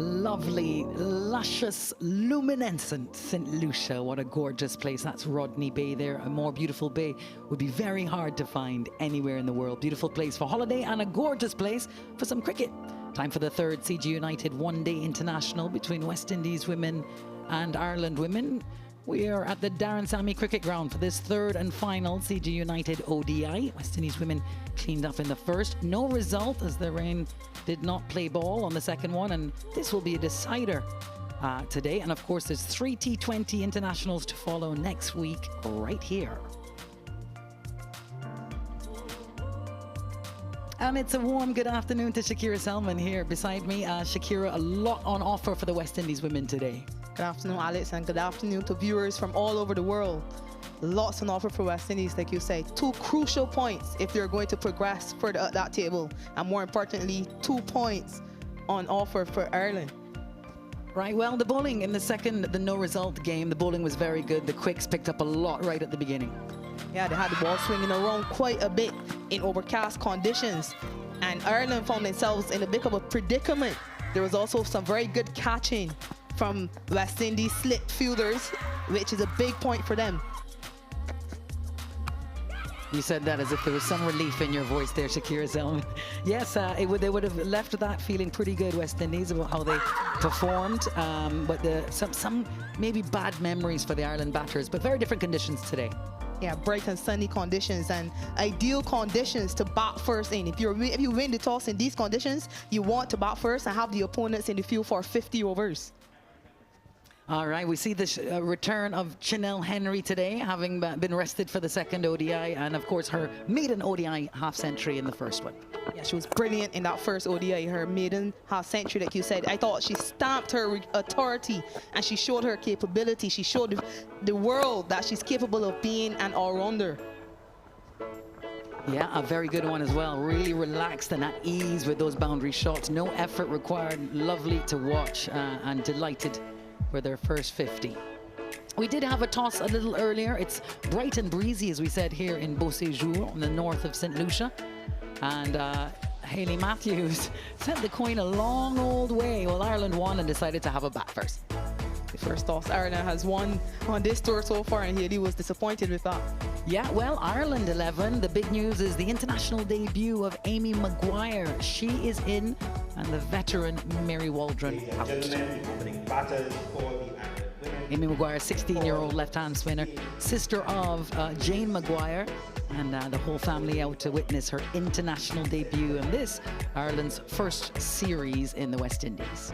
Lovely, luscious, luminescent St. Lucia. What a gorgeous place. That's Rodney Bay there. A more beautiful bay would be very hard to find anywhere in the world. Beautiful place for holiday and a gorgeous place for some cricket. Time for the third CG United one-day international between West Indies women and Ireland women. We are at the Darren Sammy cricket ground for this third and final CG United ODI. West Indies women cleaned up in the first. No result as the rain did not play ball on the second one, and this will be a decider today. And of course, there's 3 T20 internationals to follow next week right here. And it's a warm good afternoon to Shakira Selman here beside me. Shakira, a lot on offer for the West Indies women today. Good afternoon, Alex, and good afternoon to viewers from all over the world. Lots on offer for West Indies, like you say. 2 crucial points if they're going to progress further up that table. And more importantly, 2 points on offer for Ireland. Right, well, the bowling in the no-result game, the bowling was very good. The quicks picked up a lot right at the beginning. Yeah, they had the ball swinging around quite a bit in overcast conditions. And Ireland found themselves in a bit of a predicament. There was also some very good catching from West Indies slip fielders, which is a big point for them. You said that as if there was some relief in your voice there, Shakira Selman. Yes, they would have left that feeling pretty good, West Indies, about how they performed. But some maybe bad memories for the Ireland batters, but very different conditions today. Yeah, bright and sunny conditions and ideal conditions to bat first in. If you win the toss in these conditions, you want to bat first and have the opponents in the field for 50 overs. All right, we see the return of Chanel Henry today, having been rested for the second ODI, and of course her maiden ODI half-century in the first one. Yeah, she was brilliant in that first ODI, her maiden half-century, like you said. I thought she stamped her authority and she showed her capability. She showed the world that she's capable of being an all-rounder. Yeah, a very good one as well. Really relaxed and at ease with those boundary shots. No effort required. Lovely to watch and delighted for their first 50. We did have a toss a little earlier. It's bright and breezy, as we said, here in Beauséjour, in the north of St. Lucia. And Hayley Matthews sent the coin a long old way. Well, Ireland won and decided to have a bat first. The first toss Ireland has won on this tour so far, and Hayley was disappointed with that. Yeah, well, Ireland 11. The big news is the international debut of Amy Maguire. She is in, and the veteran Mary Waldron out. Amy Maguire, 16-year-old left-hand spinner, sister of Jane Maguire, and the whole family out to witness her international debut, and this Ireland's first series in the West Indies.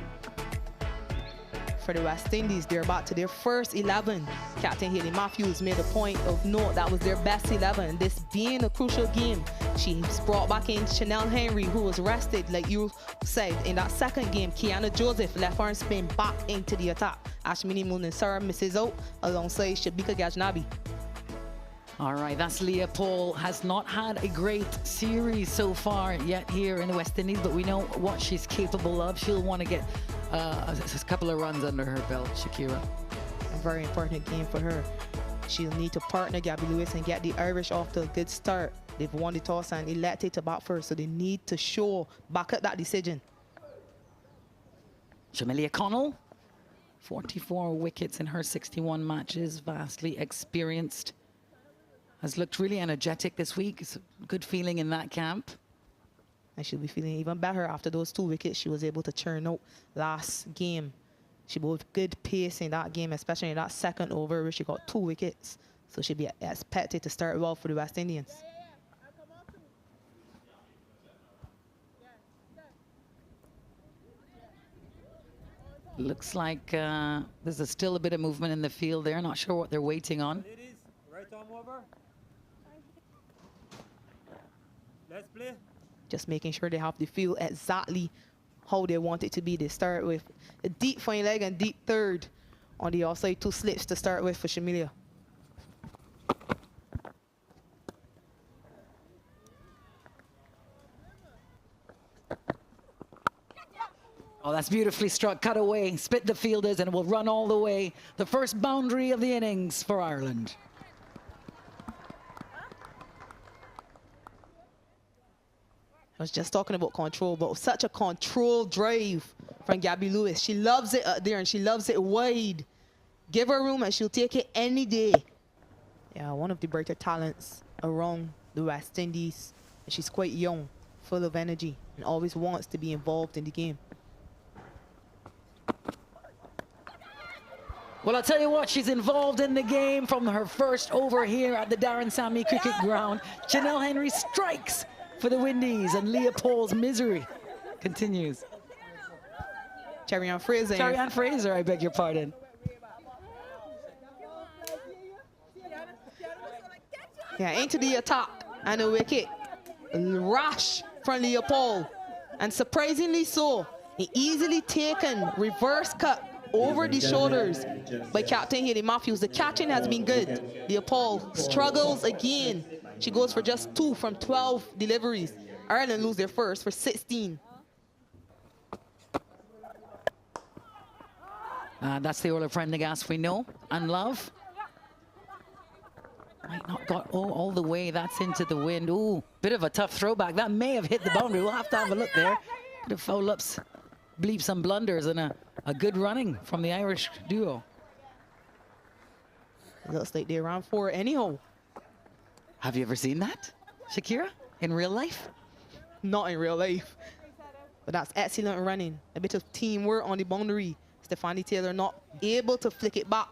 For the West Indies, they're about to their first 11. Captain Hayley Matthews made a point of note that was their best 11. This being a crucial game, she's brought back in Chanel Henry, who was rested, like you said. In that second game, Kiana Joseph left arm spin back into the attack. Ashmini Munisara misses out alongside Shabika Gajnabi. All right, that's Leah Paul. Has not had a great series so far yet here in the West Indies, but we know what she's capable of. She'll want to get a couple of runs under her belt, Shakira. A very important game for her. She'll need to partner Gabby Lewis and get the Irish off to a good start. They've won the toss and elected to bat first, so they need to back up that decision. Jamelia Connell, 44 wickets in her 61 matches, vastly experienced. Has looked really energetic this week. It's a good feeling in that camp. And she'll be feeling even better after those 2 wickets she was able to churn out last game. She bowled good pace in that game, especially in that second over where she got 2 wickets. So she'll be expected to start well for the West Indians. Looks like there's still a bit of movement in the field there. Not sure what they're waiting on. Ladies, right arm over. Let's play. Just making sure they have the field exactly how they want it to be. They start with a deep fine leg and deep third on the outside, 2 slips to start with for Jamelia. Oh, that's beautifully struck. Cut away, split the fielders, and it will run all the way. The first boundary of the innings for Ireland. I was just talking about control, but such a controlled drive from Gabby Lewis. She loves it up there and she loves it wide. Give her room and she'll take it any day. Yeah, one of the brighter talents around the West Indies. And she's quite young, full of energy, and always wants to be involved in the game. Well, I'll tell you what, she's involved in the game from her first over here at the Darren Sammy cricket ground. Janelle Henry strikes for the Windies, and Leopold's misery continues. Cherry-Ann Fraser. Cherry-Ann Fraser, I beg your pardon. Yeah, into the attack and a wicket. Rash from Leopold. And surprisingly so, an easily taken reverse cut over the shoulders by Captain Haley Matthews. The catching has been good. Leopold struggles again. She goes for just 2 from 12 deliveries. Ireland lose their first for 16. That's the Orla Prendergast we know and love. Might not got all the way. That's into the wind. Ooh, bit of a tough throwback. That may have hit the boundary. We'll have to have a look there. Bit of foul ups, bleeps and blunders, and a good running from the Irish duo. It looks like they're around 4 anyhow. Have you ever seen that, Shakira, in real life? Not in real life. But that's excellent running. A bit of teamwork on the boundary. Stefani Taylor not able to flick it back.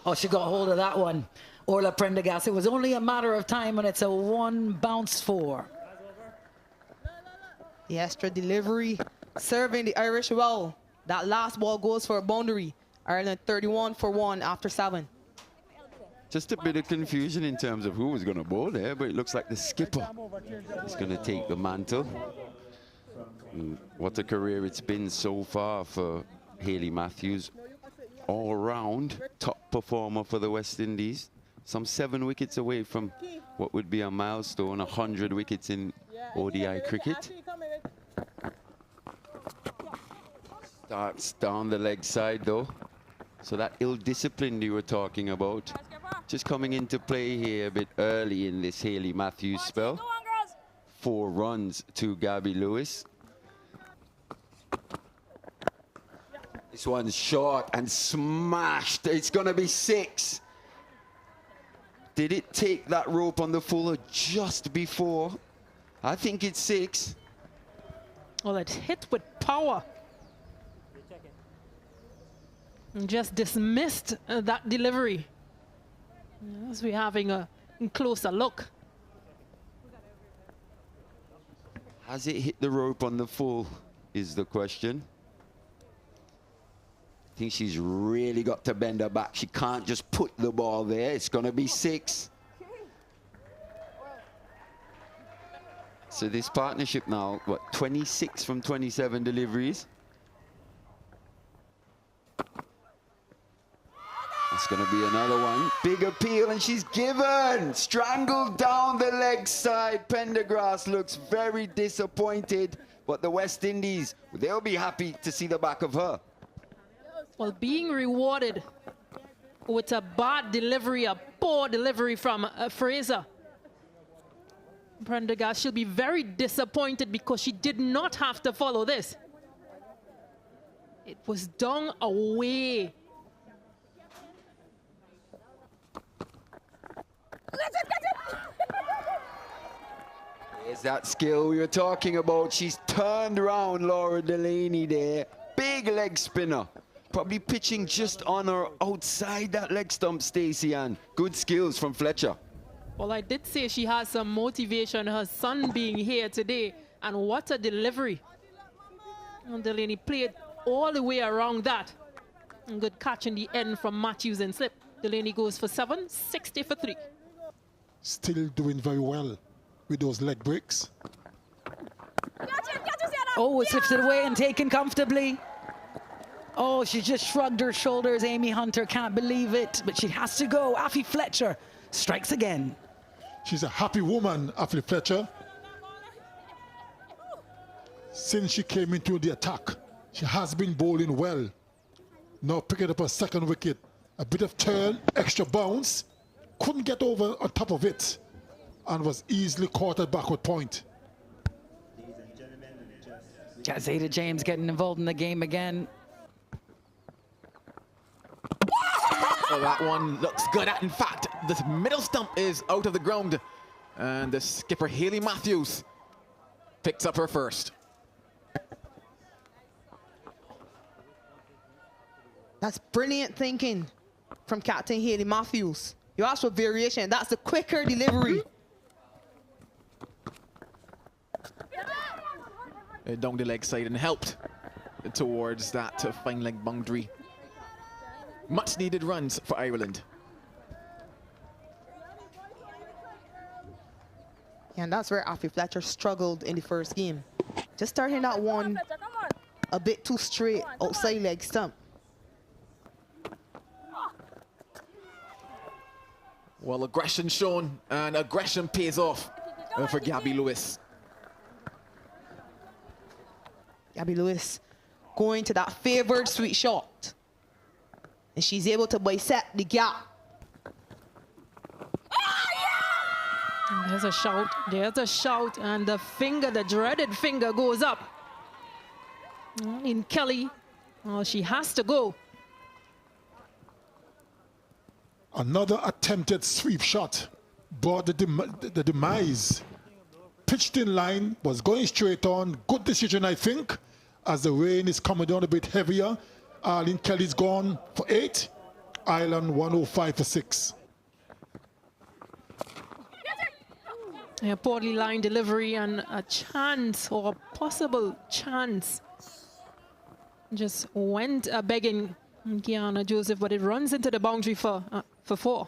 Oh, she got hold of that one. Orla Prendergast. It was only a matter of time, and it's a 1 bounce 4. The extra delivery serving the Irish well. That last ball goes for a boundary. Ireland 31 for 1 after 7. Just a bit of confusion in terms of who was going to bowl there, but it looks like the skipper is going to take the mantle. And what a career it's been so far for Haley Matthews. All round top performer for the West Indies. Some 7 wickets away from what would be a milestone, 100 wickets in ODI cricket. Starts down the leg side though. So that ill-discipline you were talking about, just coming into play here a bit early in this Haley Matthews spell. 4 runs to Gabby Lewis. This one's short and smashed. It's going to be 6. Did it take that rope on the fuller just before? I think it's 6. Well, it hit with power. And just dismissed that delivery. As we're having a closer look. Has it hit the rope on the full is the question. I think she's really got to bend her back. She can't just put the ball there. It's going to be 6. So this partnership now, what, 26 from 27 deliveries? It's going to be another one. Big appeal, and she's given. Strangled down the leg side. Pendergrass looks very disappointed, but the West Indies, they'll be happy to see the back of her. Well, being rewarded with a bad delivery, a poor delivery from Fraser. Prendergast, she'll be very disappointed because she did not have to follow this. It was done away. There's that skill we were talking about. She's turned around Laura Delaney there. Big leg spinner. Probably pitching just on her outside that leg stump, Stacey, and good skills from Fletcher. Well, I did say she has some motivation, her son being here today, and what a delivery. And Delaney played all the way around that. And good catch in the end from Matthews and slip. Delaney goes for 7, 60 for 3. Still doing very well with those leg breaks. Oh, it slips it away and taken comfortably. Oh, she just shrugged her shoulders. Amy Hunter can't believe it, but she has to go. Affy Fletcher strikes again. She's a happy woman, Affy Fletcher. Since she came into the attack, she has been bowling well. Now picking up a 2nd wicket. A bit of turn, extra bounce. Couldn't get over on top of it and was easily caught at backward point. Yeah, Zeta James getting involved in the game again. Well, that one looks good. In fact, the middle stump is out of the ground. And the skipper, Hayley Matthews, picks up her first. That's brilliant thinking from Captain Hayley Matthews. You asked for variation. That's the quicker delivery. Down the leg side and helped towards that fine leg boundary. Much needed runs for Ireland. And that's where Afi Fletcher struggled in the first game. Just starting that one a bit too straight outside leg stump. Well, aggression shown, and aggression pays off for Gabby Lewis. Gabby Lewis going to that favored sweet shot. And she's able to bisect the gap. There's a shout, and the finger, the dreaded finger goes up. In Kelly, well, she has to go. Another attempted sweep shot brought the demise. Pitched in line, was going straight on. Good decision, I think, as the rain is coming down a bit heavier. Arlene Kelly's gone for 8. Ireland 105 for 6. A poorly lined delivery and a chance, or a possible chance, just went begging Kiana Joseph, but it runs into the boundary for 4.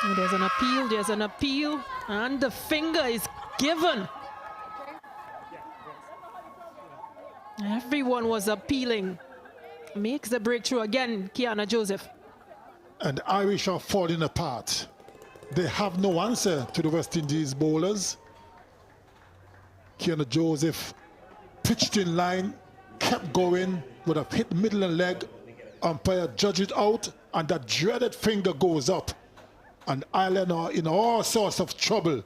And there's an appeal, and the finger is given. Everyone was appealing. Makes the breakthrough again, Kiana Joseph. And the Irish are falling apart. They have no answer to the West Indies bowlers. Kiana Joseph pitched in line, kept going, would have hit middle and leg. Umpire judged it out, and that dreaded finger goes up. And Ireland are in all sorts of trouble.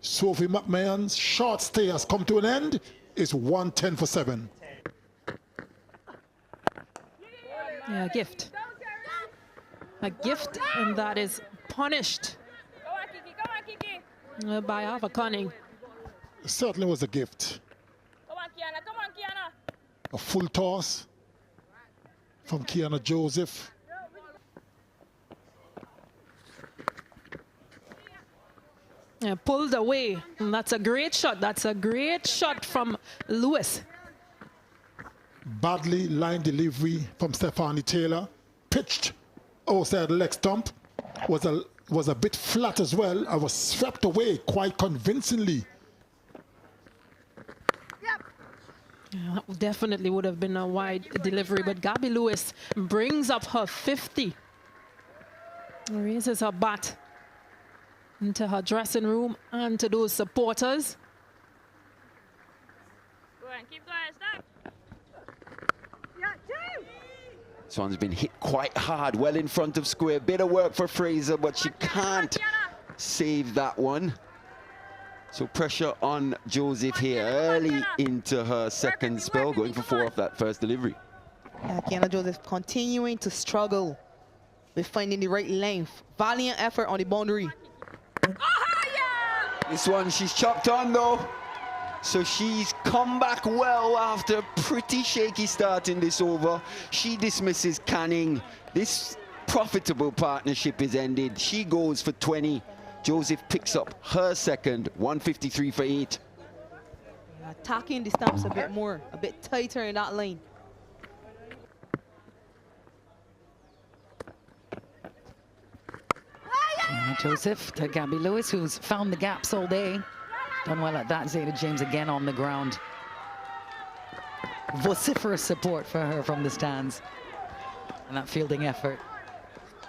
Sophie McMahon's short stay has come to an end. It's 110 for 7. Yeah, a gift, and that is punished by Ava Cunning. It certainly was a gift. Come on, Kiana. A full toss from Kiana Joseph. Yeah, pulled away, and that's a great shot. That's a great shot from Lewis. Badly line delivery from Stephanie Taylor. Pitched outside the leg stump. Was a bit flat as well. I was swept away quite convincingly. Yeah, that definitely would have been a wide delivery, but Gabby Lewis brings up her 50. Raises her bat into her dressing room and to those supporters. Go on, keep going, stop. This one's been hit quite hard, well in front of square. Bit of work for Fraser, but she can't save that one. So pressure on Joseph here early into her second spell, going for 4 off that first delivery. Yeah, Kiana Joseph continuing to struggle with finding the right length. Valiant effort on the boundary. This one she's chopped on though. So she's come back well after a pretty shaky start in this over. She dismisses Canning. This profitable partnership is ended. She goes for 20. Joseph picks up her second, 153 for 8. Attacking the stumps a bit more, a bit tighter in that lane. Joseph to Gabby Lewis, who's found the gaps all day. Done well at that. Zeta James again on the ground. Vociferous support for her from the stands. And that fielding effort.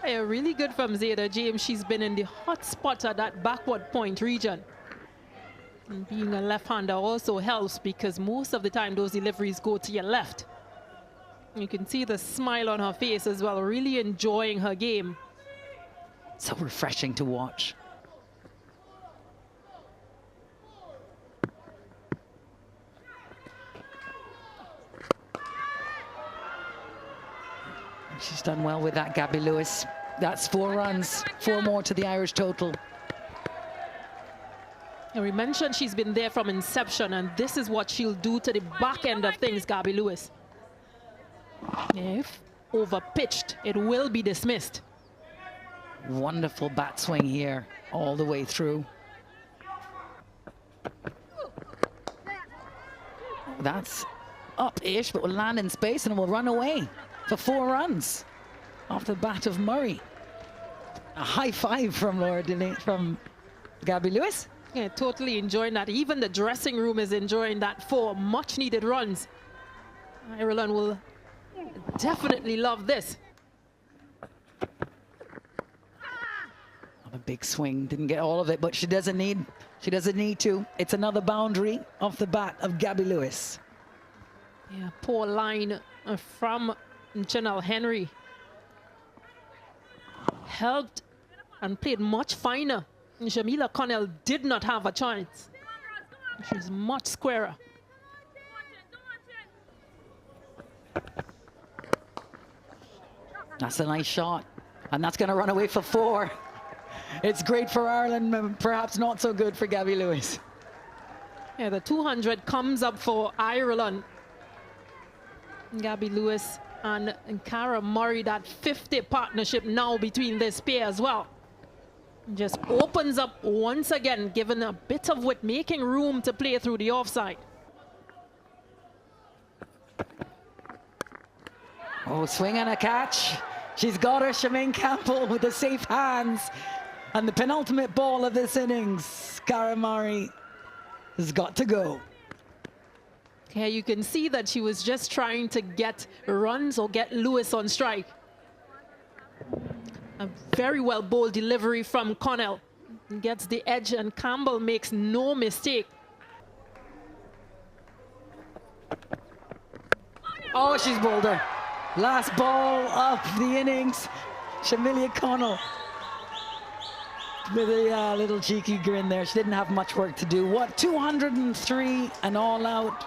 Yeah, really good from Zeta James. She's been in the hot spot at that backward point region. And being a left-hander also helps because most of the time those deliveries go to your left. You can see the smile on her face as well, really enjoying her game. So refreshing to watch. She's done well with that, Gabby Lewis. That's 4 runs, 4 more to the Irish total. And we mentioned she's been there from inception, and this is what she'll do to the back end of things, Gabby Lewis. If overpitched, it will be dismissed. Wonderful bat swing here, all the way through. That's up-ish, but will land in space and will run away for 4 runs off the bat of Murray. A high five from Gabby Lewis. Yeah, totally enjoying that. Even the dressing room is enjoying that 4 much-needed runs. Ireland will definitely love this. A big swing, didn't get all of it, but she doesn't need to. It's another boundary off the bat of Gabby Lewis. Yeah, poor line from Janelle Henry. Helped and played much finer. And Jamila Connell did not have a chance. She's much squarer. That's a nice shot, and that's going to run away for 4. It's great for Ireland, perhaps not so good for Gabby Lewis. Yeah, the 200 comes up for Ireland. Gabby Lewis and Cara Murray, that 50 partnership now between this pair as well. Just opens up once again, giving a bit of width, making room to play through the offside. Oh, swing and a catch. She's got her, Shemaine Campbell, with the safe hands. And the penultimate ball of this innings, Cara Murray has got to go. Yeah, you can see that she was just trying to get runs or get Lewis on strike. A very well bowled delivery from Connell. Gets the edge, and Campbell makes no mistake. Oh, she's bowled her. Last ball of the innings. Shamilia Connell with a little cheeky grin there. She didn't have much work to do. What, 203 and all out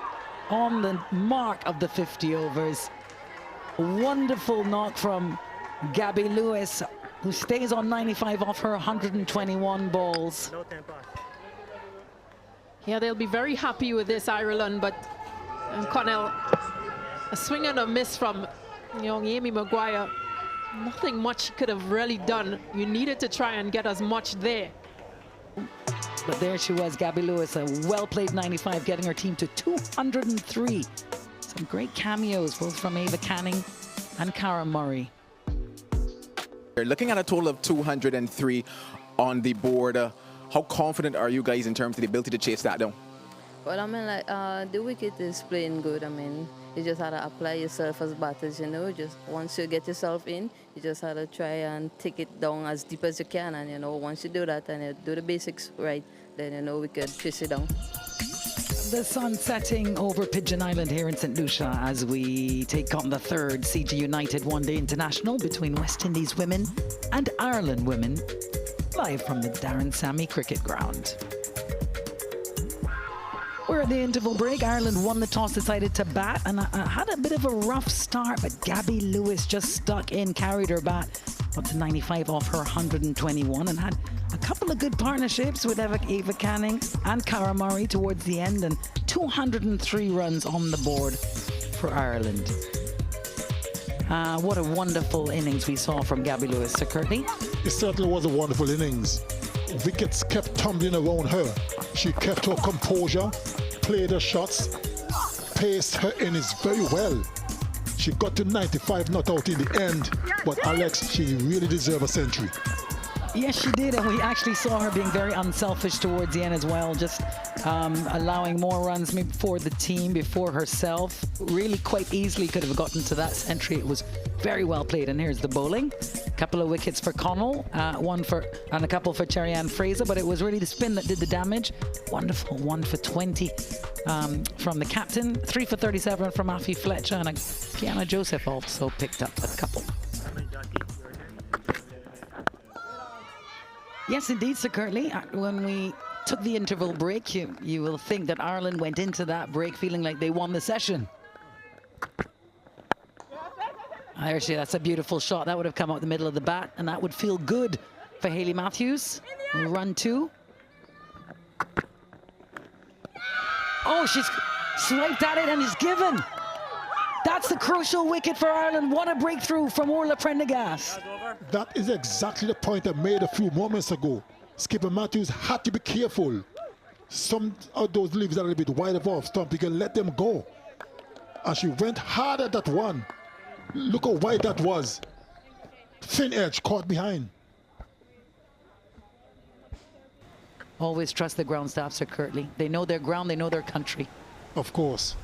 on the mark of the 50 overs. A wonderful knock from Gabby Lewis, who stays on 95 off her 121 balls. Yeah, they'll be very happy with this, Ireland, but Connell, a swing and a miss from young Amy Maguire. Nothing much she could have really done. You needed to try and get as much there. But there she was, Gabby Lewis, a well-played 95, getting her team to 203. Some great cameos, both from Ava Canning and Cara Murray. They're looking at a total of 203 on the board. How confident are you guys in terms of the ability to chase that down? Well, I mean, like, the wicket is playing good. I mean, you just had to apply yourself as batters, you know. Just once you get yourself in, you just had to try and take it down as deep as you can. And, you know, once you do that and you do the basics right, then, you know, we could chase it down. The sun setting over Pigeon Island here in St. Lucia as we take on the 3rd CG United One-Day International between West Indies women and Ireland women, live from the Darren Sammy Cricket Ground. We're at the interval break. Ireland won the toss, decided to bat, and had a bit of a rough start, but Gabby Lewis just stuck in, carried her bat up to 95 off her 121, and had a couple of good partnerships with Ava Canning and Cara Murray towards the end, and 203 runs on the board for Ireland. What a wonderful innings we saw from Gabby Lewis, Sir Curtly. It certainly was a wonderful innings. Wickets kept tumbling around her. She kept her composure, played her shots, paced her innings very well. She got to 95 not out in the end, but Alex, she really deserved a century. Yes, she did, and we actually saw her being very unselfish towards the end as well, just allowing more runs maybe for the team before herself. Really quite easily could have gotten to that century. It was very well played, and here's the bowling. A couple of wickets for Connell, and a couple for Cherry Ann Fraser, but it was really the spin that did the damage. Wonderful 1 for 20 from the captain, 3 for 37 from Afi Fletcher, and Kiana Joseph also picked up a couple. Yes, indeed, Sir Curtly. When we took the interval break, you will think that Ireland went into that break feeling like they won the session. Actually, that's a beautiful shot. That would have come out the middle of the bat, and that would feel good for Hayley Matthews. Run 2. Oh, she's swiped at it and is given. That's the crucial wicket for Ireland. What a breakthrough from Orla Prendergast. That is exactly the point I made a few moments ago. Skipper Matthews had to be careful. Some of those leaves are a little bit wide of off stump. You can let them go. And she went hard at that one. Look how wide that was. Thin edge caught behind. Always trust the ground staff, Sir Curtly. They know their ground, they know their country. Of course.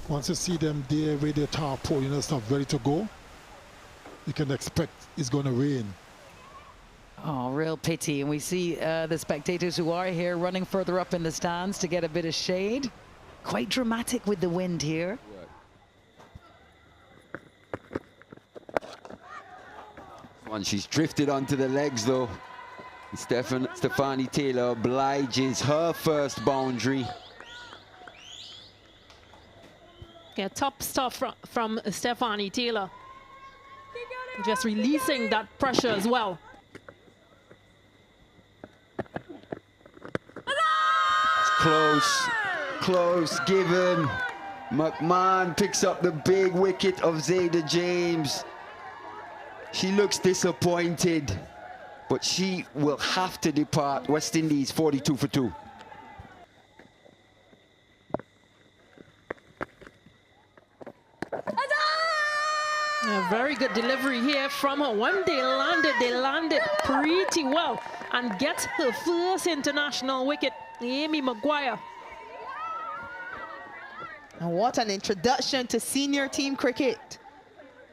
Once you see them there with their tarpaulin and stuff ready to go, you can expect it's going to rain. Oh, real pity. And we see the spectators who are here running further up in the stands to get a bit of shade. Quite dramatic with the wind here. Once she's drifted onto the legs, though. Stefani Taylor obliges her first boundary. Yeah, top stuff from Stefani Taylor. Just releasing that pressure as well. It's close, given. McMahon picks up the big wicket of Zayda James. She looks disappointed, but she will have to depart. West Indies 42 for 2. A very good delivery here from her. When they landed pretty well and get her first international wicket, Amy Maguire. And what an introduction to senior team cricket.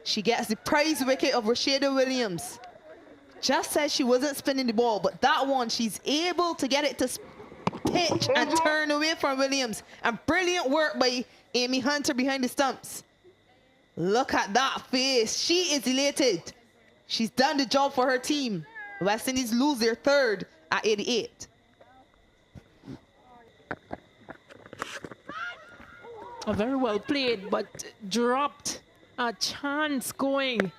She gets the prize wicket of Rashida Williams. Just said she wasn't spinning the ball, but that one, she's able to get it to pitch and turn away from Williams. And brilliant work by Amy Hunter behind the stumps. Look at that face. She is elated. She's done the job for her team. West Indies lose their third at 88. Oh, very well played, but dropped a chance going.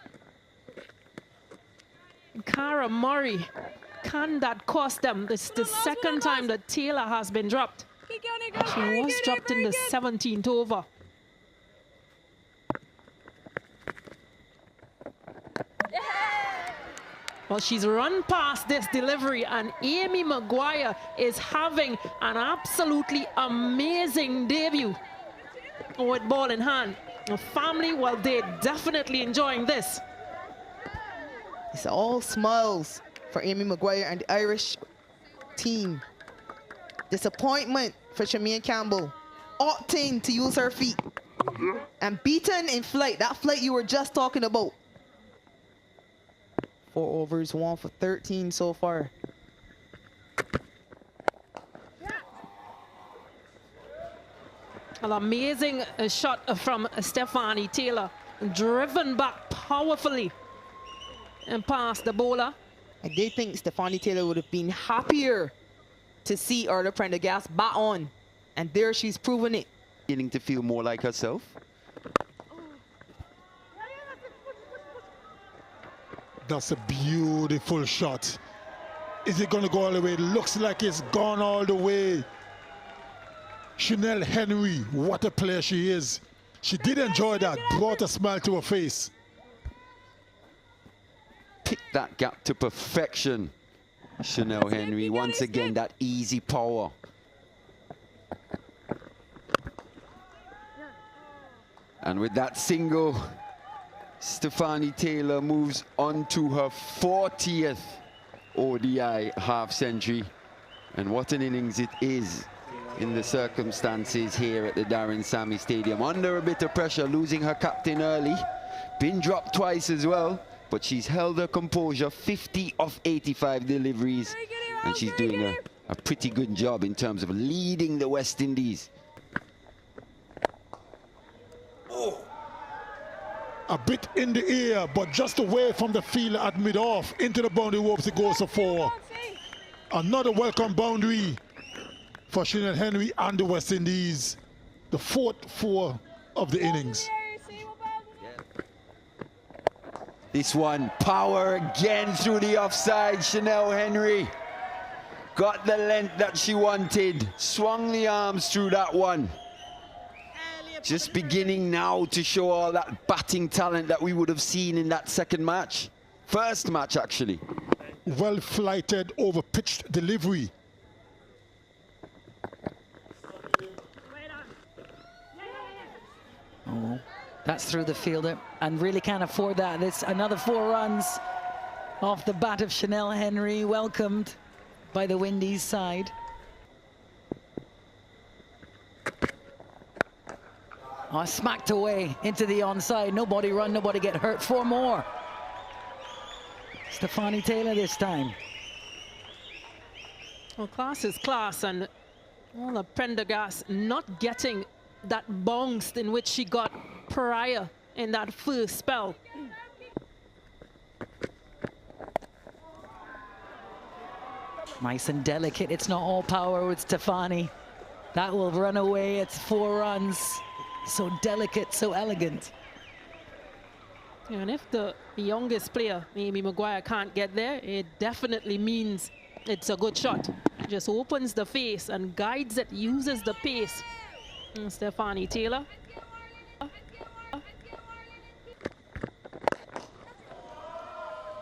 Cara Murray, can that cost them? This is the second time that Taylor has been dropped. She was dropped in the 17th over. Well, she's run past this delivery, and Amy Maguire is having an absolutely amazing debut with ball in hand. The family, well, they're definitely enjoying this. It's all smiles for Amy Maguire and the Irish team. Disappointment for Shamian Campbell, opting to use her feet and beaten in flight. That flight you were just talking about. 4 overs, 1 for 13 so far. An amazing shot from Stefani Taylor, driven back powerfully and past the bowler. I did think Stefani Taylor would have been happier to see Orla Prendergast bat on, and there she's proven it. Beginning to feel more like herself. That's a beautiful shot. Is it going to go all the way? It looks like it's gone all the way. Chanel Henry, what a player she is. She did enjoy that, brought a smile to her face. Picked that gap to perfection. Chanel Henry, once again, that easy power. And with that single, Stefani Taylor moves on to her 40th ODI half century. And what an innings it is in the circumstances here at the Darren Sammy Stadium. Under a bit of pressure, losing her captain early. Been dropped twice as well, but she's held her composure. 50 of 85 deliveries. And she's doing a pretty good job in terms of leading the West Indies. A bit in the air, but just away from the field at mid-off. Into the boundary ropes it goes for 4. Another welcome boundary for Chanel Henry and the West Indies. The 4th 4 of the innings. This one, power again through the offside. Chanel Henry got the length that she wanted. Swung the arms through that one. Just beginning now to show all that batting talent that we would have seen in that second match. First match, actually. Well flighted, over pitched delivery. Oh, that's through the fielder and really can't afford that. It's another 4 runs off the bat of Chanel Henry, welcomed by the Windies side. Oh, smacked away into the onside. Nobody run, nobody get hurt. 4 more. Stefani Taylor this time. Well, class is class, and well, the Prendergast not getting that bounce in which she got prior in that first spell. Nice and delicate. It's not all power with Stefani. That will run away. It's 4 runs. So delicate, so elegant. And if the youngest player, Amy Maguire, can't get there, it definitely means it's a good shot. Just opens the face and guides it, uses the pace. And Stefani Taylor.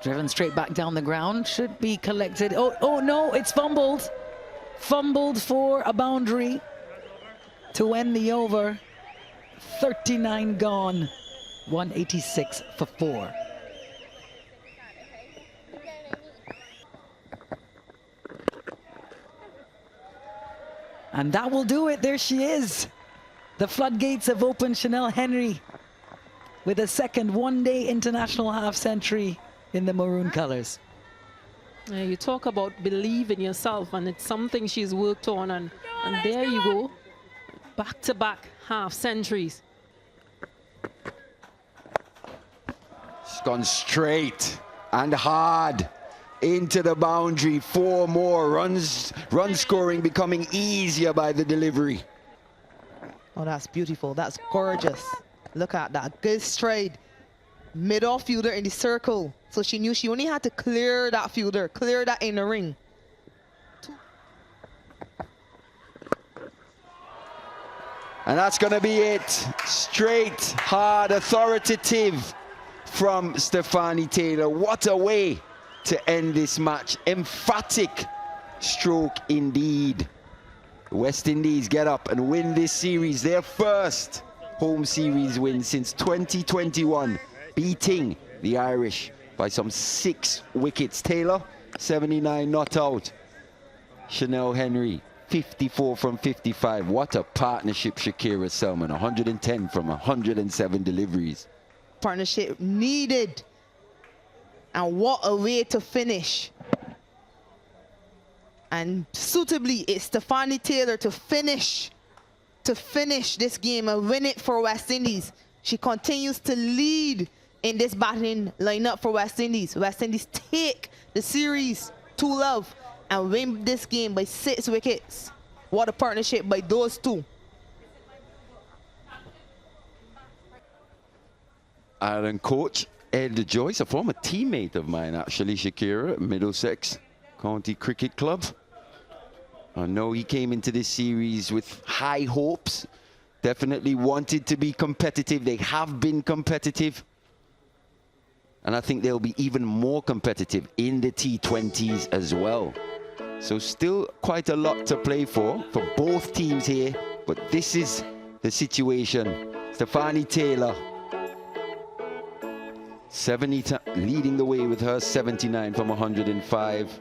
Driven straight back down the ground. Should be collected. Oh no, it's fumbled. Fumbled for a boundary to end the over. 39 gone. 186 for 4. And that will do it. There she is. The floodgates have opened. Chanel Henry with a second one-day international half-century in the maroon colors. You talk about believe in yourself, and it's something she's worked on, and there you go. Back-to-back half-centuries. It's gone straight and hard into the boundary. 4 more runs. Run scoring becoming easier by the delivery. Oh, that's beautiful. That's gorgeous. Look at that. Good stride. Mid-off fielder in the circle. So she knew she only had to clear that fielder, clear that in the ring. And that's going to be it. Straight, hard, authoritative from Stefani Taylor. What a way to end this match. Emphatic stroke indeed. The West Indies get up and win this series, their first home series win since 2021, beating the Irish by some 6 wickets. Taylor, 79 not out. Chanel Henry, 54 from 55. What a partnership, Shakira Selman. 110 from 107 deliveries. Partnership needed. And what a way to finish. And suitably, it's Stefani Taylor to finish this game and win it for West Indies. She continues to lead in this batting lineup for West Indies. West Indies take the series 2-0 and win this game by 6 wickets. What a partnership by those two. And coach Ed Joyce, a former teammate of mine actually, Shakira, at Middlesex County Cricket Club. I know he came into this series with high hopes, definitely wanted to be competitive. They have been competitive. And I think they'll be even more competitive in the T20s as well. So still quite a lot to play for both teams here. But this is the situation. Stefani Taylor, 70 leading the way with her 79 from 105.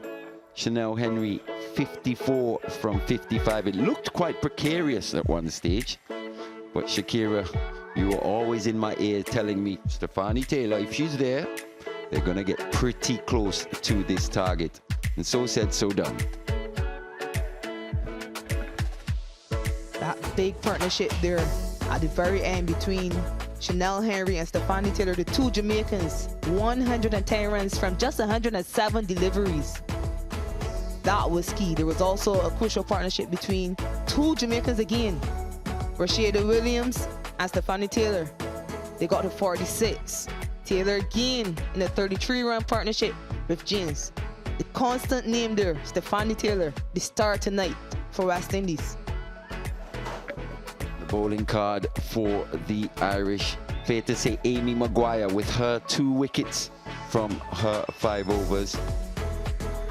Chanel Henry, 54 from 55. It looked quite precarious at one stage. But Shakira, you were always in my ear telling me, Stefani Taylor, if she's there, they're going to get pretty close to this target. And so said, so done. That big partnership there at the very end between Chanel Henry and Stefani Taylor, the two Jamaicans. 110 runs from just 107 deliveries. That was key. There was also a crucial partnership between two Jamaicans again, Rashida Williams and Stephanie Taylor. They got to 46. Taylor again in a 33-run partnership with James. The constant name there, Stephanie Taylor, the star tonight for West Indies. The bowling card for the Irish. Fair to say Amy Maguire with her 2 wickets from her 5 overs.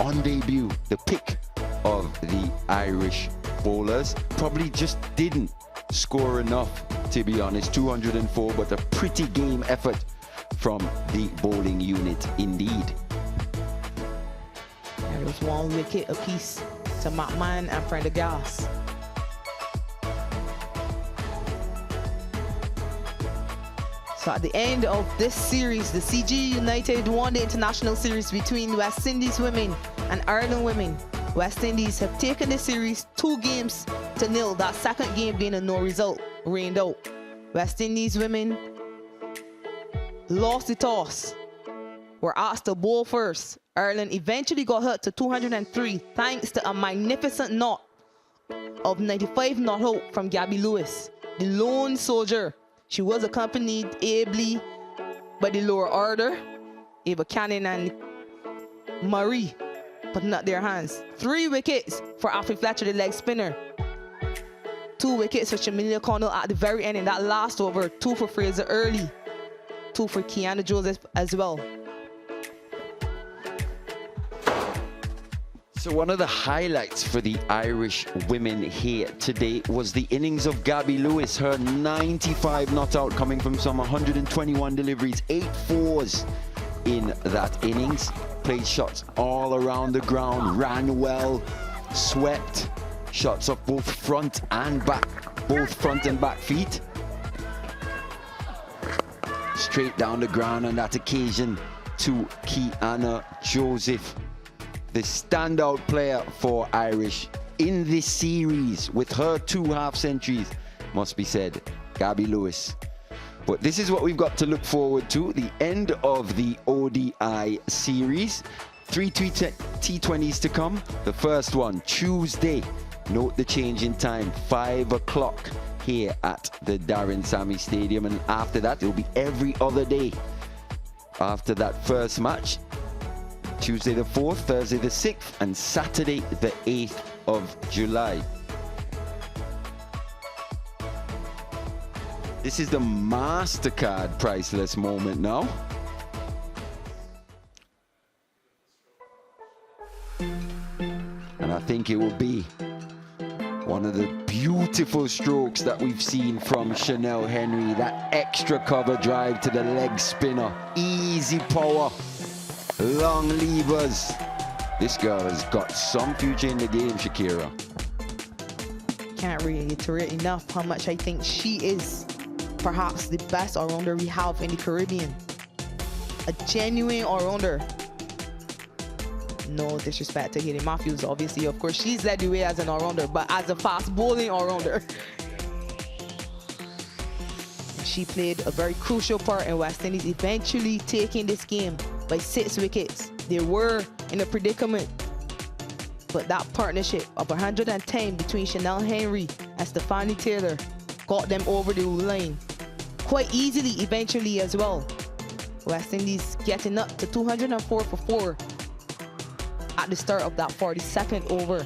On debut, the pick of the Irish bowlers. Probably just didn't score enough, to be honest. 204, but a pretty game effort from the bowling unit indeed. There was 1 wicket apiece to McMahon and Prendergast. So at the end of this series, the CG United won the international series between West Indies women and Ireland women. West Indies have taken the series 2 games to 0, that second game being a no result, rained out. West Indies women lost the toss, were asked to bowl first. Ireland eventually got hurt to 203 thanks to a magnificent knot of 95 not out from Gabby Lewis, the lone soldier. She was accompanied ably by the lower order, Ava Cannon and Marie, but not their hands. 3 wickets for Afi Fletcher, the leg spinner. 2 wickets for Shamilia Connell at the very end in that last over. 2 for Fraser Early, 2 for Kiana Joseph as well. So one of the highlights for the Irish women here today was the innings of Gabby Lewis. Her 95 not out coming from some 121 deliveries, 8 fours in that innings. Played shots all around the ground, ran well, swept shots off both front and back, both front and back feet. Straight down the ground on that occasion to Kiana Joseph. The standout player for Irish in this series with her 2 half-centuries, must be said, Gabby Lewis. But this is what we've got to look forward to, the end of the ODI series. 3 T20s to come. The first one, Tuesday. Note the change in time, 5 o'clock here at the Darren Sammy Stadium. And after that, it'll be every other day after that first match. Tuesday the 4th, Thursday the 6th, and Saturday the 8th of July. This is the MasterCard priceless moment now. And I think it will be one of the beautiful strokes that we've seen from Chanel Henry. That extra cover drive to the leg spinner. Easy power. Long levers. This girl has got some future in the game, Shakira. Can't reiterate enough how much I think she is perhaps the best all-rounder we have in the Caribbean. A genuine all-rounder. No disrespect to Hayley Matthews, obviously. Of course, she's led the way as an all-rounder, but as a fast bowling all-rounder, she played a very crucial part in West Indies eventually taking this game by 6 wickets. They were in a predicament, but that partnership of 110 between Chanel Henry and Stephanie Taylor got them over the line quite easily eventually as well. West Indies getting up to 204 for 4 at the start of that 42nd over.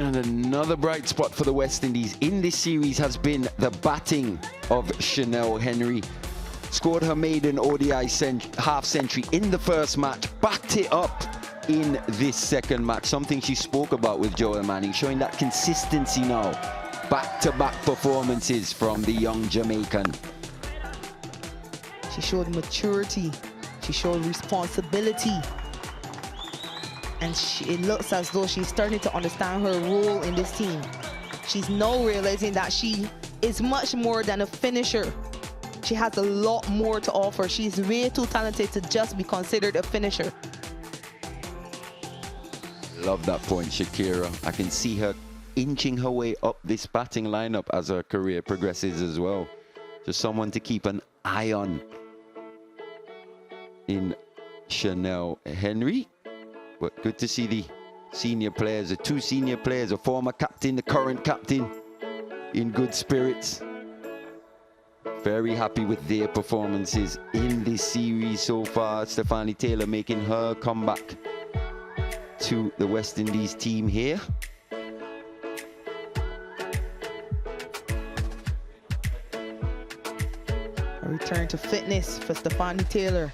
And another bright spot for the West Indies in this series has been the batting of Chanel Henry. Scored her maiden ODI half-century in the first match, backed it up in this second match, something she spoke about with Joel Manning, showing that consistency now. Back-to-back performances from the young Jamaican. She showed maturity, she showed responsibility, and it looks as though she's starting to understand her role in this team. She's now realizing that she is much more than a finisher. She has a lot more to offer. She's way too talented to just be considered a finisher. Love that point, Shakira. I can see her inching her way up this batting lineup as her career progresses as well. Just someone to keep an eye on in Chanel Henry. But good to see the senior players, the two senior players, a former captain, the current captain, in good spirits. Very happy with their performances in this series so far. Stefanie Taylor making her comeback to the West Indies team here. A return to fitness for Stefanie Taylor.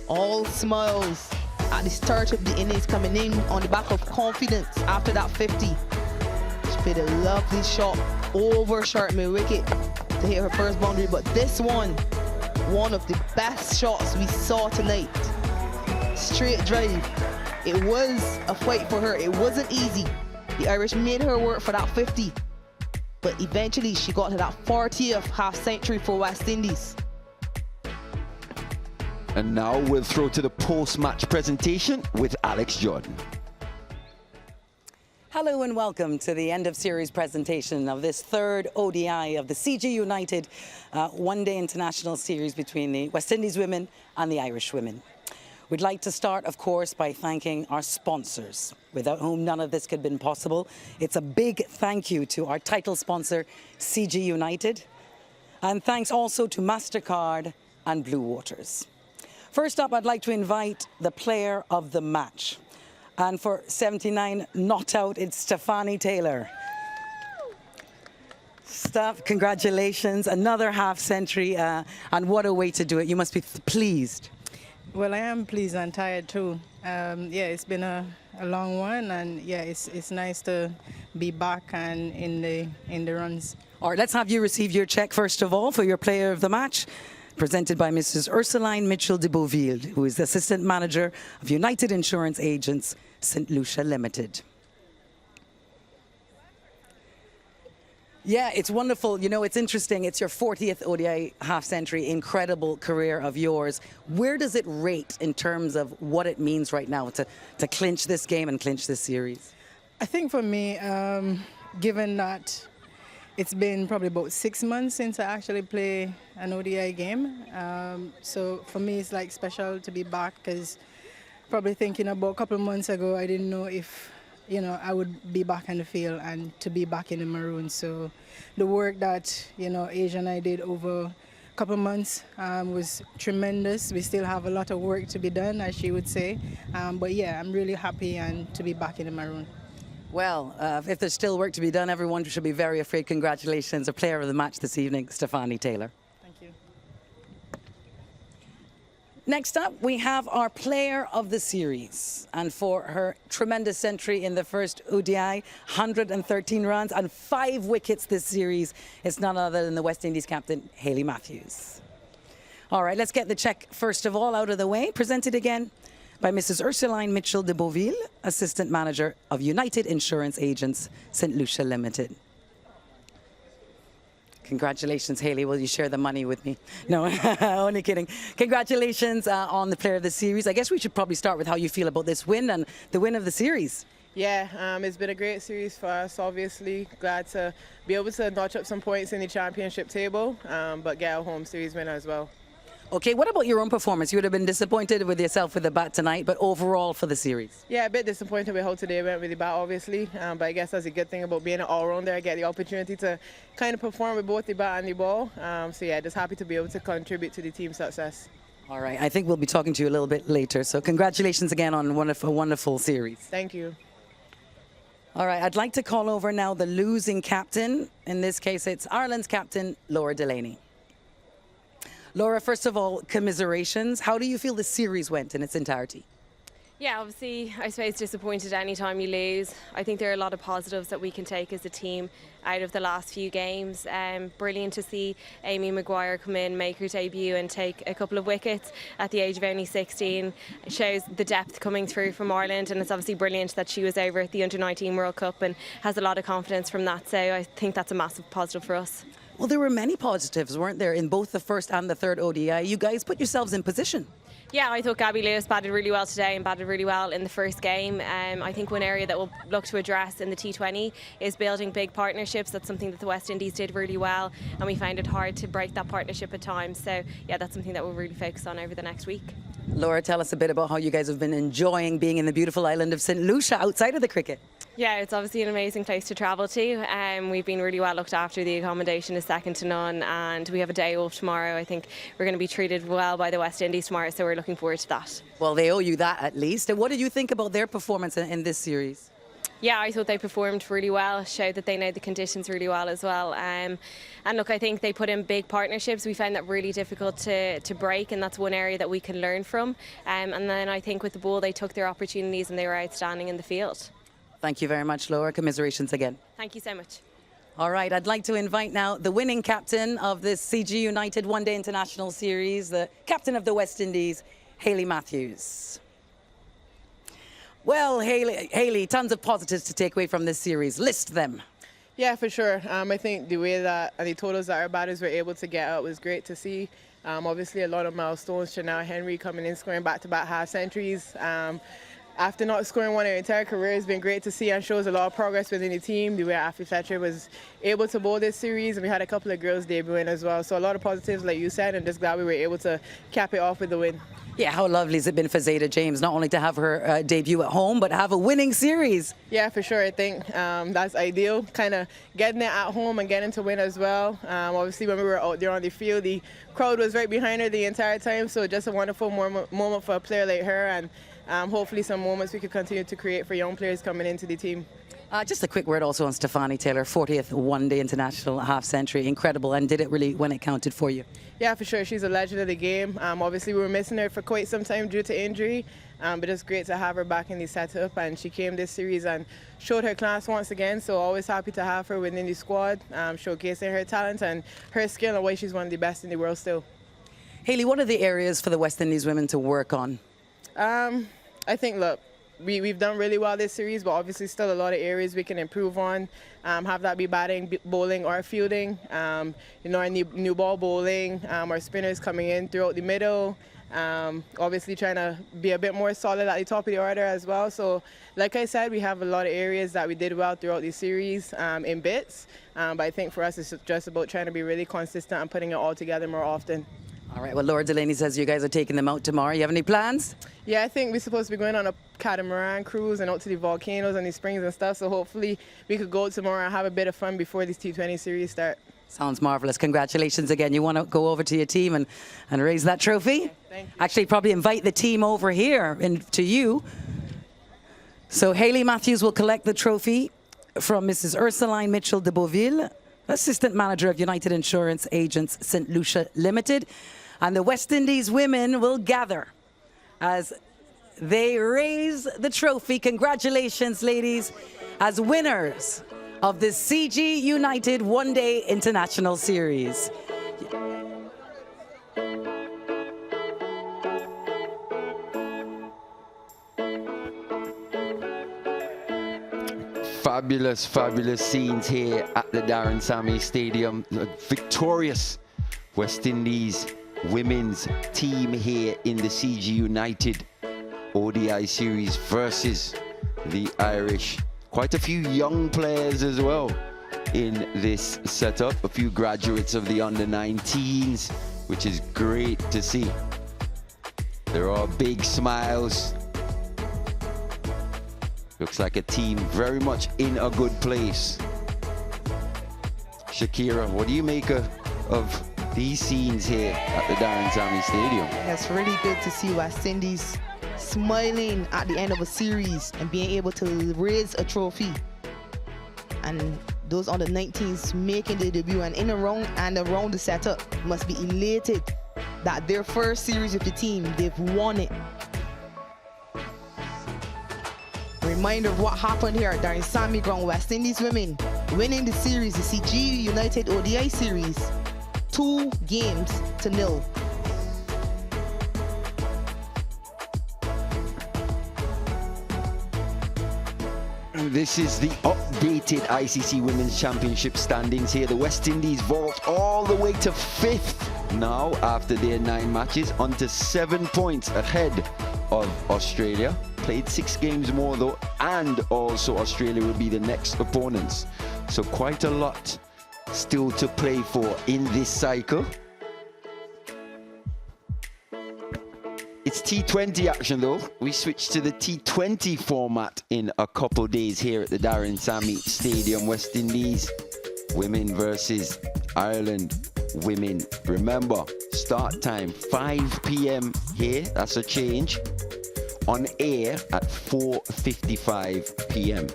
All smiles at the start of the innings, coming in on the back of confidence after that 50. She played a lovely shot over short mid-wicket to hit her first boundary, but this one of the best shots we saw tonight. Straight drive. It was a fight for her. It wasn't easy. The Irish made her work for that 50, but eventually she got to that 40th half century for West Indies. And now we'll throw to the post-match presentation with Alex Jordan. Hello and welcome to the end of series presentation of this third ODI of the CG United one-day international series between the West Indies women and the Irish women. We'd like to start, of course, by thanking our sponsors, without whom none of this could have been possible. It's a big thank you to our title sponsor, CG United, and thanks also to MasterCard and Blue Waters. First up, I'd like to invite the player of the match. And for 79 not out, it's Stefanie Taylor. Steph, congratulations. Another half century, and what a way to do it. You must be pleased. Well, I am pleased and tired too. Yeah, it's been a long one, and yeah, it's nice to be back and in the runs. All right, let's have you receive your check first of all for your player of the match, presented by Mrs. Ursuline Mitchell de Beauville, who is the Assistant Manager of United Insurance Agents, St. Lucia Limited. Yeah, it's wonderful. You know, it's interesting. It's your 40th ODI half century, incredible career of yours. Where does it rate in terms of what it means right now to clinch this game and clinch this series? I think for me, given that it's been probably about 6 months since I actually play an ODI game. So for me, it's like special to be back, because probably thinking about a couple of months ago, I didn't know if, you know, I would be back in the field and to be back in the Maroons. So the work that, you know, Asia and I did over a couple of months was tremendous. We still have a lot of work to be done, as she would say. But yeah, I'm really happy and to be back in the Maroon. Well, if there's still work to be done, everyone should be very afraid. Congratulations, a player of the match this evening, Stefanie Taylor. Thank you. Next up, we have our player of the series. And for her tremendous century in the first ODI, 113 runs and 5 wickets this series, it's none other than the West Indies captain, Hayley Matthews. All right, let's get the check first of all out of the way. Presented again by Mrs. Ursuline Mitchell de Beauville, Assistant Manager of United Insurance Agents, St. Lucia Limited. Congratulations, Hayley. Will you share the money with me? No, only kidding. Congratulations on the player of the series. I guess we should probably start with how you feel about this win and the win of the series. Yeah, it's been a great series for us, obviously. Glad to be able to notch up some points in the championship table, but get a home series winner as well. Okay, what about your own performance? You would have been disappointed with yourself with the bat tonight, but overall for the series? Yeah, a bit disappointed with how today went with the bat, obviously. But I guess that's a good thing about being an all-rounder. I get the opportunity to kind of perform with both the bat and the ball. So yeah, just happy to be able to contribute to the team's success. All right, I think we'll be talking to you a little bit later. So congratulations again on a wonderful series. Thank you. All right, I'd like to call over now the losing captain. In this case, it's Ireland's captain, Laura Delaney. Laura, first of all, commiserations. How do you feel the series went in its entirety? Yeah, obviously, I suppose disappointed any time you lose. I think there are a lot of positives that we can take as a team out of the last few games. Brilliant to see Amy Maguire come in, make her debut and take a couple of wickets at the age of only 16. It shows the depth coming through from Ireland, and it's obviously brilliant that she was over at the Under-19 World Cup and has a lot of confidence from that. So I think that's a massive positive for us. Well, there were many positives, weren't there, in both the first and the third ODI? You guys put yourselves in position. Yeah, I thought Gabby Lewis batted really well today and batted really well in the first game. I think one area that we'll look to address in the T20 is building big partnerships. That's something that the West Indies did really well, and we found it hard to break that partnership at times. So, yeah, that's something that we'll really focus on over the next week. Laura, tell us a bit about how you guys have been enjoying being in the beautiful island of St. Lucia outside of the cricket. Yeah, it's obviously an amazing place to travel to. We've been really well looked after. The accommodation is second to none, and we have a day off tomorrow. I think we're going to be treated well by the West Indies tomorrow, so we're looking forward to that. Well, they owe you that at least. And what did you think about their performance in this series? Yeah, I thought they performed really well, showed that they know the conditions really well as well. And look, I think they put in big partnerships. We found that really difficult to break, and that's one area that we can learn from. And then I think with the ball, they took their opportunities and they were outstanding in the field. Thank you very much, Laura. Commiserations again. Thank you so much. All right, I'd like to invite now the winning captain of this CG United One-Day International Series, the captain of the West Indies, Hayley Matthews. Well, Hayley, tons of positives to take away from this series. List them. Yeah, for sure. I think the way that and the totals that our batters were able to get out was great to see. Obviously, a lot of milestones. Chanel Henry coming in, scoring back-to-back half centuries. After not scoring one in her entire career, it's been great to see and shows a lot of progress within the team. The way Afi Fletcher was able to bowl this series, and we had a couple of girls debuting as well. So a lot of positives, like you said, and just glad we were able to cap it off with the win. Yeah, how lovely has it been for Zeta James, not only to have her debut at home, but have a winning series? Yeah, for sure. I think that's ideal, kind of getting it at home and getting to win as well. Obviously, when we were out there on the field, the crowd was right behind her the entire time, so just a wonderful moment for a player like her, and hopefully some moments we could continue to create for young players coming into the team. Just a quick word also on Stefani Taylor, 40th one-day international half-century. Incredible. And did it really when it counted for you? Yeah, for sure. She's a legend of the game. Obviously, we were missing her for quite some time due to injury, but it's great to have her back in the setup. And she came this series and showed her class once again. So always happy to have her within the squad, showcasing her talent and her skill and why she's one of the best in the world still. Hayley, what are the areas for the West Indies women to work on? I think, look, we've done really well this series, but obviously still a lot of areas we can improve on. Have that be batting, bowling, or fielding. Our new ball bowling, our spinners coming in throughout the middle. Obviously trying to be a bit more solid at the top of the order as well. So, like I said, we have a lot of areas that we did well throughout the series in bits. But I think for us, it's just about trying to be really consistent and putting it all together more often. All right, well, Laura Delaney says you guys are taking them out tomorrow. You have any plans? Yeah, I think we're supposed to be going on a catamaran cruise and out to the volcanoes and the springs and stuff. So hopefully we could go out tomorrow and have a bit of fun before this T20 series start. Sounds marvellous. Congratulations again. You want to go over to your team and raise that trophy? Thank you. Actually, probably invite the team over here to you. So Hayley Matthews will collect the trophy from Mrs. Ursuline Mitchell de Beauville, Assistant Manager of United Insurance Agents St. Lucia Limited. And the West Indies women will gather as they raise the trophy. Congratulations, ladies, as winners of the CG United One-Day International Series. Fabulous, fabulous scenes here at the Darren Sammy Stadium. The victorious West Indies women's team here in the CG United ODI series versus the Irish. Quite a few young players as well in this setup. A few graduates of the under-19s, which is great to see. There are big smiles. Looks like a team very much in a good place. Shakira, what do you make of these scenes here at the Darren Sammy Stadium? It's really good to see West Indies smiling at the end of a series and being able to raise a trophy. And those on the 19s making their debut and in around the setup must be elated that their first series with the team, they've won it. Reminder of what happened here at Darren Sammy Ground. West Indies women winning the series, the CG United ODI series, 2-0. this is the updated ICC Women's Championship standings here. The West Indies vault all the way to 5th now after their 9 matches, onto 7 points ahead of Australia. Played 6 games more though, and also Australia will be the next opponents. So quite a lot still to play for in this cycle. It's T20 action though. We switch to the T20 format in a couple days here at the Darren Sammy Stadium. West Indies women versus Ireland women. Remember, start time 5 p.m. here. That's a change. On air at 4:55 p.m.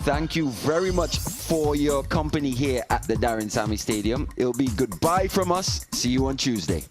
Thank you very much for your company here at the Darren Sammy Stadium. It'll be goodbye from us. See you on Tuesday.